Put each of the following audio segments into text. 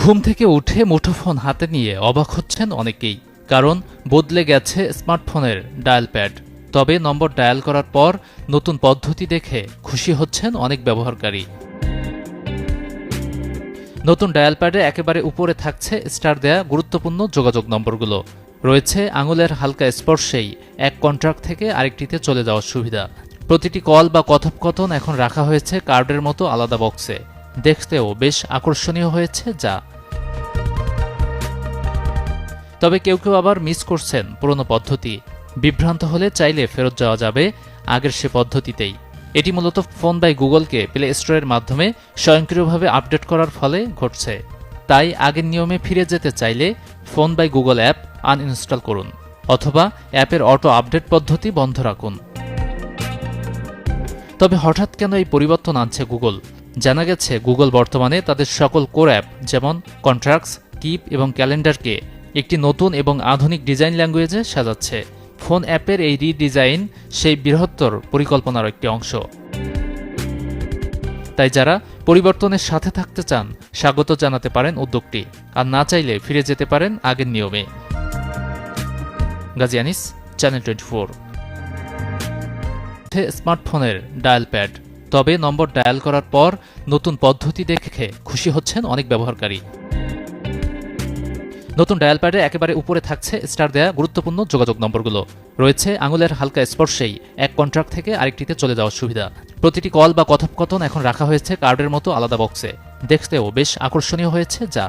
ঘুম থেকে উঠে মুঠোফোন হাতে নিয়ে অবাক হচ্ছেন অনেকেই, কারণ বদলে গেছে স্মার্টফোনের ডায়াল প্যাড। তবে নম্বর ডায়াল করার পর নতুন পদ্ধতি দেখে খুশি হচ্ছেন অনেক ব্যবহারকারী। নতুন ডায়াল প্যাডে একেবারে উপরে থাকছে স্টার দেয়া গুরুত্বপূর্ণ যোগাযোগ নম্বরগুলো। রয়েছে আঙুলের হালকা স্পর্শেই এক কন্ট্রাক্ট থেকে আরেকটিতে চলে যাওয়ার সুবিধা। প্রতিটি কল বা কথোপকথন এখন রাখা হয়েছে কার্ডের মতো আলাদা বক্সে। দেখতেও বেশ আকর্ষণীয় হয়েছে যা। তবে কেউ কেউ আবার মিস করছেন পুরনো পদ্ধতি। বিভ্রান্ত হলে চাইলে ফেরত যাওয়া যাবে আগের সে পদ্ধতিতেই। এটি মূলত ফোন বাই গুগলকে প্লে স্টোরের মাধ্যমে স্বয়ংক্রিয়ভাবে আপডেট করার ফলে ঘটছে। তাই আগের নিয়মে ফিরে যেতে চাইলে phone by Google app uninstall করুন অথবা অ্যাপের অটো আপডেট পদ্ধতি বন্ধ রাখুন। তবে হঠাৎ কেন এই পরিবর্তন আনছে গুগল? জানা গেছে গুগল বর্তমানে তাদের সকল কোর অ্যাপ যেমন কন্ট্রাক্টস, কিপ এবং ক্যালেন্ডারকে একটি নতুন এবং আধুনিক ডিজাইন ল্যাঙ্গুয়েজে সাজাচ্ছে। ফোন অ্যাপের এই রিডিজাইন সেই বৃহত্তর পরিকল্পনার একটি অংশ। তাই যারা পরিবর্তনের সাথে থাকতে চান স্বাগত জানাতে পারেন উদ্যোগটি, আর না চাইলে ফিরে যেতে পারেন আগের নিয়মে। গাজী আনিস, চ্যানেল 24। স্মার্টফোনের ডায়াল প্যাড, তবে নম্বর ডায়াল করার পর নতুন পদ্ধতি দেখে খুশি হচ্ছেন অনেক ব্যবহারকারী। নতুন ডায়াল প্যাডে একেবারে উপরে থাকছে স্টার দেয়া গুরুত্বপূর্ণ যোগাযোগ নম্বরগুলো। রয়েছে আঙুলের হালকা স্পর্শেই এক কন্ট্রাক্ট থেকে আরেকটিতে চলে যাওয়ার সুবিধা। প্রতিটি কল বা কথোপকথন এখন রাখা হয়েছে কার্ডের মতো আলাদা বক্সে। দেখতেও বেশ আকর্ষণীয় হয়েছে যা।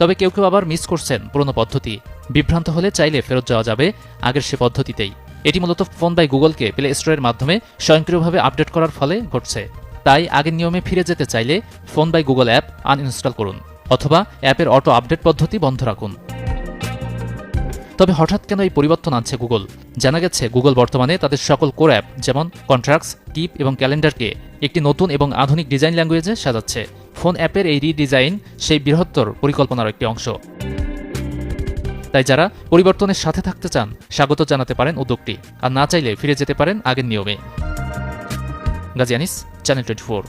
তবে কেউ কেউ আবার মিস করছেন পুরনো পদ্ধতি। বিভ্রান্ত হলে চাইলে ফেরত যাওয়া যাবে আগের সে পদ্ধতিতেই। এটি মূলত ফোন বাই গুগলকে প্লে স্টোরের মাধ্যমে স্বয়ংক্রিয়ভাবে আপডেট করার ফলে ঘটছে। তাই আগের নিয়মে ফিরে যেতে চাইলে phone by Google app uninstall করুন অথবা অ্যাপের অটো আপডেট পদ্ধতি বন্ধ রাখুন। তবে হঠাৎ কেন এই পরিবর্তন আনছে গুগল? জানা গেছে গুগল বর্তমানে তাদের সকল কোর অ্যাপ যেমন কন্ট্রাক্টস, কিপ এবং ক্যালেন্ডারকে একটি নতুন এবং আধুনিক ডিজাইন ল্যাঙ্গুয়েজে সাজাচ্ছে। ফোন অ্যাপের এই রিডিজাইন সেই বৃহত্তর পরিকল্পনার একটি অংশ। তাই যারা পরিবর্তনের সাথে থাকতে চান স্বাগত জানাতে পারেন উদ্যোগটি, আর না চাইলে ফিরে যেতে পারেন আগের নিয়মে। গাজী আনিস, চ্যানেল 24।